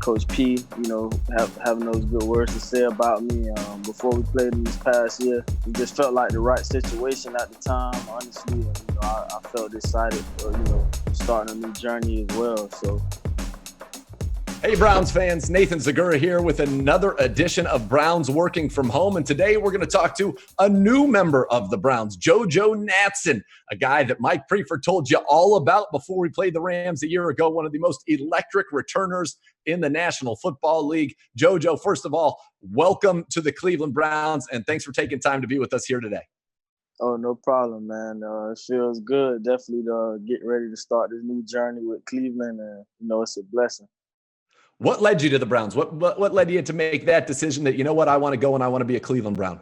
Coach P, having those good words to say about me before we played in this past year. It just felt like the right situation at the time, honestly. And, I felt excited for, starting a new journey as well. So. Hey, Browns fans, Nathan Zegura here with another edition of Browns Working From Home. And today we're going to talk to a new member of the Browns, JoJo Natson, a guy that Mike Prefer told you all about before we played the Rams a year ago, one of the most electric returners in the National Football League. JoJo, first of all, welcome to the Cleveland Browns, and thanks for taking time to be with us here today. Oh, no problem, man. It feels good, definitely, to get ready to start this new journey with Cleveland, and, it's a blessing. What led you to the Browns? What led you to make that decision that, I want to go and I want to be a Cleveland Brown?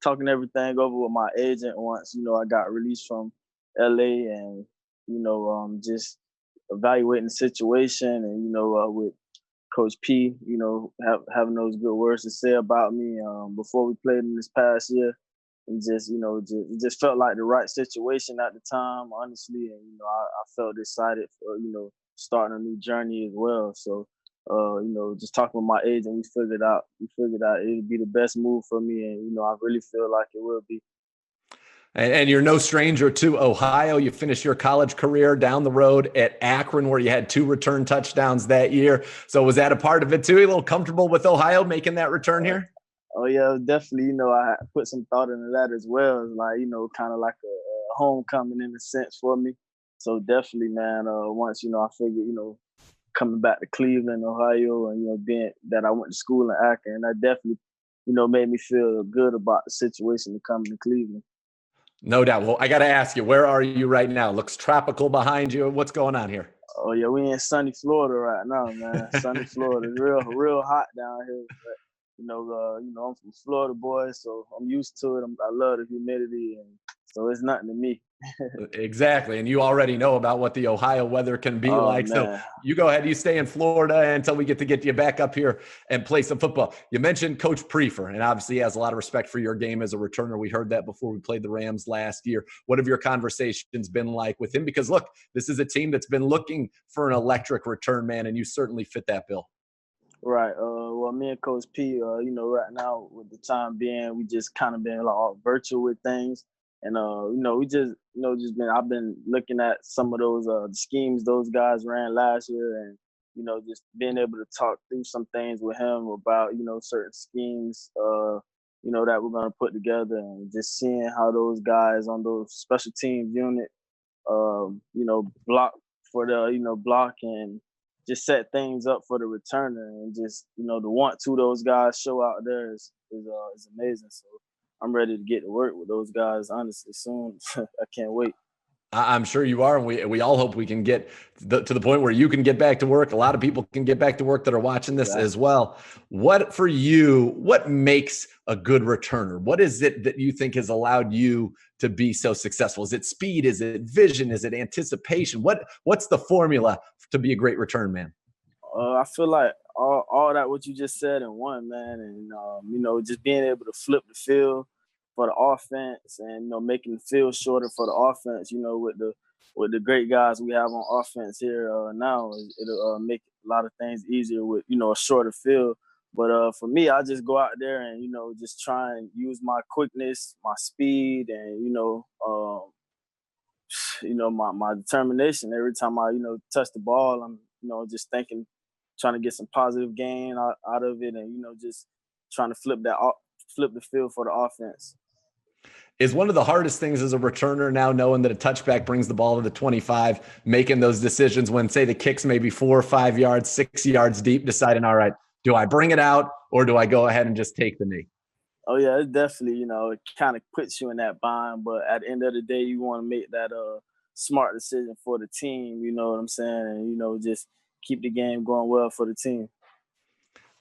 Talking everything over with my agent once, I got released from LA and, just evaluating the situation and, with Coach P, having those good words to say about me before we played in this past year. And it just felt like the right situation at the time, honestly. And, I felt excited for, starting a new journey as well. So, just talking with my agent, we figured out it would be the best move for me. And, I really feel like it will be. And you're no stranger to Ohio. You finished your college career down the road at Akron, where you had 2 return touchdowns that year. So was that a part of it too? Are you a little comfortable with Ohio making that return here? Oh, yeah, definitely. I put some thought into that as well. It's like, kind of like a homecoming in a sense for me. So definitely, man, once, I figured, coming back to Cleveland, Ohio, and, being that I went to school in Akron, that definitely, made me feel good about the situation of coming to Cleveland. No doubt. Well, I got to ask you, where are you right now? Looks tropical behind you. What's going on here? Oh, yeah, we in sunny Florida right now, man. Sunny Florida. It's real hot down here. But, I'm from Florida, boy, so I'm used to it. I love the humidity, and so it's nothing to me. Exactly. And you already know about what the Ohio weather can be like. Man. So you go ahead, you stay in Florida until we get you back up here and play some football. You mentioned Coach Prefer, and obviously he has a lot of respect for your game as a returner. We heard that before we played the Rams last year. What have your conversations been like with him? Because look, this is a team that's been looking for an electric return man, and you certainly fit that bill. Right. Well, me and Coach P, right now with the time being, we just kind of been like all virtual with things. And, we just been, I've been looking at some of those schemes those guys ran last year and, just being able to talk through some things with him about, certain schemes, that we're going to put together and just seeing how those guys on those special teams unit, block for the, block and just set things up for the returner and just, the want to those guys show out there is amazing. So I'm ready to get to work with those guys, honestly, soon. I can't wait. I'm sure you are. And we all hope we can get to the point where you can get back to work. A lot of people can get back to work that are watching this as well. What makes a good returner? What is it that you think has allowed you to be so successful? Is it speed? Is it vision? Is it anticipation? What's the formula to be a great return man? I feel like all that what you just said in one, man. And, just being able to flip the field for the offense and, making the field shorter for the offense, with the great guys we have on offense here now, it'll make a lot of things easier with, a shorter field. But for me, I just go out there and, just try and use my quickness, my speed, and, my determination. Every time I, touch the ball, I'm, just trying to get some positive gain out of it and, just trying to flip the field for the offense. Is one of the hardest things as a returner now knowing that a touchback brings the ball to the 25, making those decisions when, say, the kick's maybe 4 or 5 yards, 6 yards deep, deciding, all right, do I bring it out or do I go ahead and just take the knee? Oh, yeah, it's definitely, it kind of puts you in that bind. But at the end of the day, you want to make that smart decision for the team, you know what I'm saying? And, just keep the game going well for the team.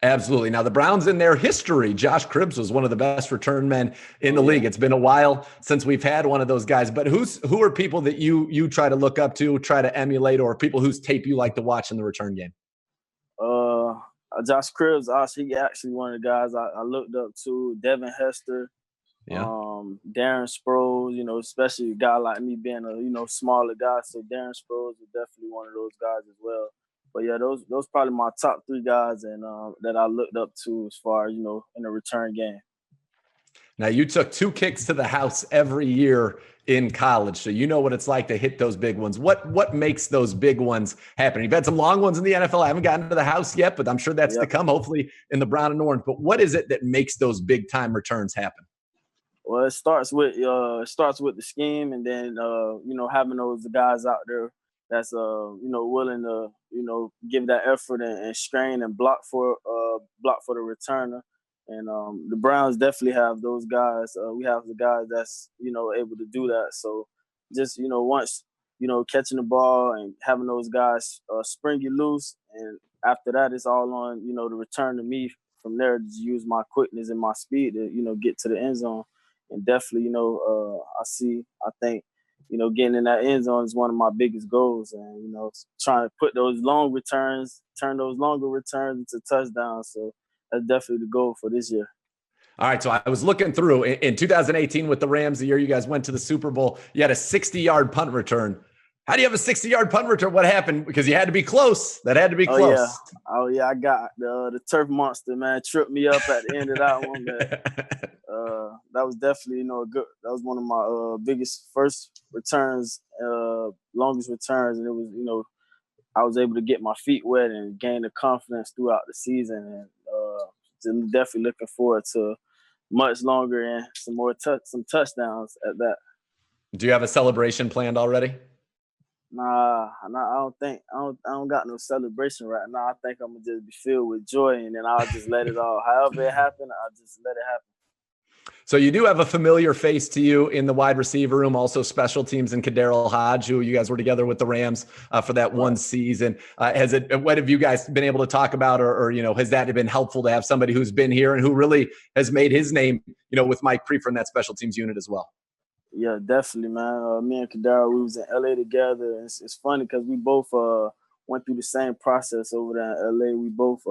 Absolutely. Now, the Browns in their history, Josh Cribbs was one of the best return men in the league. It's been a while since we've had one of those guys. But who are people that you try to look up to, try to emulate, or people whose tape you like to watch in the return game? Josh Cribbs, he actually one of the guys I looked up to. Devin Hester. Yeah. Darren Sproles, especially a guy like me being a, smaller guy. So Darren Sproles is definitely one of those guys as well. But yeah, those probably my top 3 guys and that I looked up to as far as, in the return game. Now, you took 2 kicks to the house every year in college, so you know what it's like to hit those big ones. What makes those big ones happen? You've had some long ones in the NFL. I haven't gotten to the house yet, but I'm sure that's to come, hopefully, in the brown and orange. But what is it that makes those big-time returns happen? Well, it starts with the scheme, and then having those guys out there that's willing to give that effort and strain and block for the returner. And the Browns definitely have those guys. We have the guys that's able to do that. So just once catching the ball and having those guys spring you loose, and after that it's all on the return to me. From there, just use my quickness and my speed to get to the end zone. And definitely, I think, getting in that end zone is one of my biggest goals. And, trying to put those long returns, turn those longer returns into touchdowns. So that's definitely the goal for this year. All right, so I was looking through in 2018 with the Rams, the year you guys went to the Super Bowl, you had a 60-yard punt return. How do you have a 60-yard punt return? What happened? Because you had to be close. That had to be close. Oh, yeah. I got the turf monster, man, tripped me up at the end of that one. That was definitely, good. That was one of my biggest first returns, longest returns. And it was, I was able to get my feet wet and gain the confidence throughout the season. And definitely looking forward to much longer and some touchdowns at that. Do you have a celebration planned already? Nah, I don't got no celebration right now. I think I'm gonna just be filled with joy, and then I'll just let it all. However it happen, I'll just let it happen. So you do have a familiar face to you in the wide receiver room, also special teams and Hodge, who you guys were together with the Rams for that one season. What have you guys been able to talk about, or has that been helpful to have somebody who's been here and who really has made his name, with Mike Prefer in that special teams unit as well? Yeah, definitely, man. Me and Kadara, we was in LA together. It's funny because we both went through the same process over there in LA. We both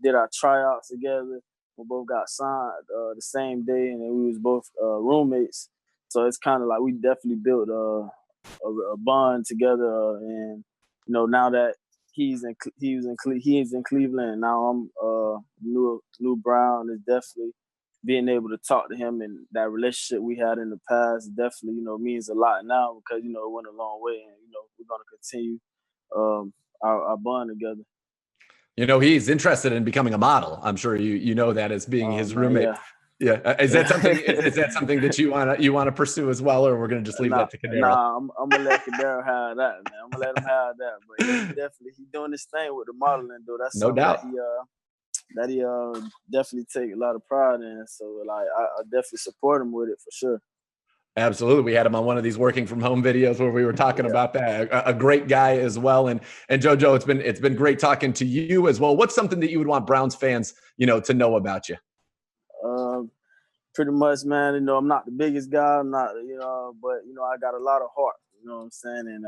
did our tryouts together. We both got signed the same day, and then we was both roommates. So it's kind of like we definitely built a bond together. And now that he's in Cleveland, and now I'm new Brown, is definitely being able to talk to him, and that relationship we had in the past definitely, means a lot now because, it went a long way, and, we're going to continue our bond together. He's interested in becoming a model. I'm sure you know that as being his roommate. Yeah. Is that something that you want to pursue as well, or we're going to just leave that to Kadara? Nah, I'm going to let Kadara have that, man. I'm going to let him have that. But definitely, he's doing this thing with the modeling, though. That's no doubt. That he definitely take a lot of pride in. So, I definitely support him with it for sure. Absolutely. We had him on one of these working from home videos where we were talking about that. A great guy as well. And JoJo, it's been great talking to you as well. What's something that you would want Browns fans, to know about you? Pretty much, man, I'm not the biggest guy. I'm not, but, I got a lot of heart, you know what I'm saying? And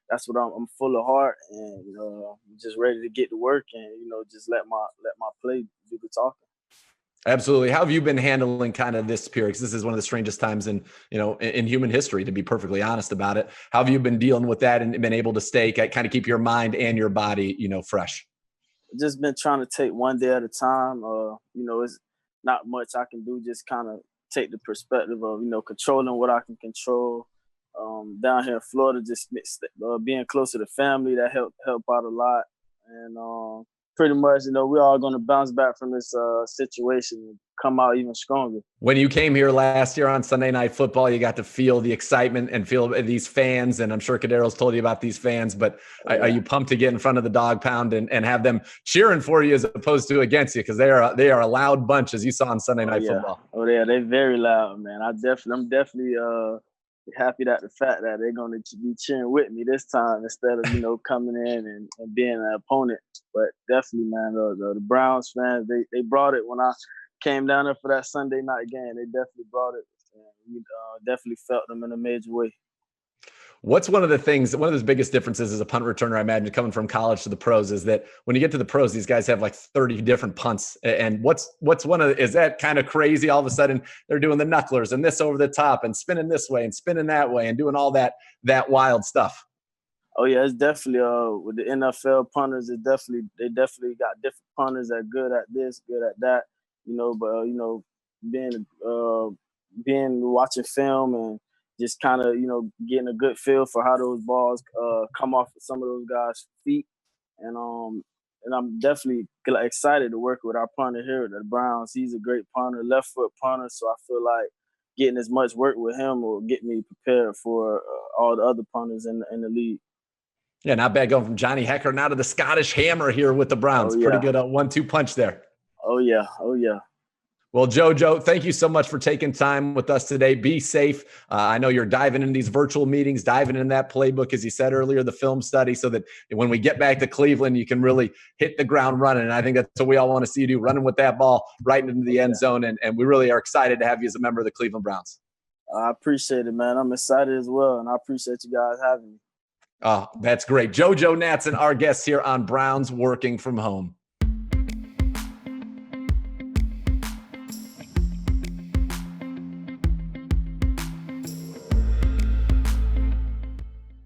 that's what I'm full of heart, and, I'm just ready to get to work and, just let my play do the talking. Absolutely. How have you been handling kind of this period? Because this is one of the strangest times in human history, to be perfectly honest about it. How have you been dealing with that and been able to stay, kind of keep your mind and your body, fresh? Just been trying to take one day at a time. It's not much I can do. Just kind of take the perspective of, controlling what I can control. Down here in Florida, just being close to the family, that help out a lot. And pretty much, we're all going to bounce back from this situation and come out even stronger. When you came here last year on Sunday Night Football, you got to feel the excitement and feel these fans. And I'm sure Kadaro's told you about these fans, but are you pumped to get in front of the dog pound and have them cheering for you as opposed to against you? Because they are a loud bunch, as you saw on Sunday Night Football. Oh, yeah, they're very loud, man. I'm definitely happy that the fact that they're going to be cheering with me this time instead of, coming in and being an opponent. But definitely, man, the Browns fans, they brought it when I came down there for that Sunday night game. They definitely brought it. And we definitely felt them in a major way. What's one of those biggest differences as a punt returner, I imagine, coming from college to the pros, is that when you get to the pros, these guys have like 30 different punts. And what's is that kind of crazy? All of a sudden they're doing the knucklers and this over the top and spinning this way and spinning that way and doing all that wild stuff. Oh yeah, it's definitely with the NFL punters, they definitely got different punters that good at this, good at that, but being watching film and just kind of getting a good feel for how those balls come off of some of those guys' feet, and I'm definitely excited to work with our punter here at the Browns. He's a great punter, left foot punter, so I feel like getting as much work with him will get me prepared for all the other punters in the league. Yeah, not bad going from Johnny Hecker now to the Scottish Hammer here with the Browns. Pretty good 1-2 punch there. Oh, yeah. Well, JoJo, thank you so much for taking time with us today. Be safe. I know you're diving in these virtual meetings, diving in that playbook, as you said earlier, the film study, so that when we get back to Cleveland, you can really hit the ground running. And I think that's what we all want to see you do, running with that ball right into the end zone. And we really are excited to have you as a member of the Cleveland Browns. I appreciate it, man. I'm excited as well, and I appreciate you guys having me. Oh, that's great. JoJo Natson, our guest here on Browns Working from Home.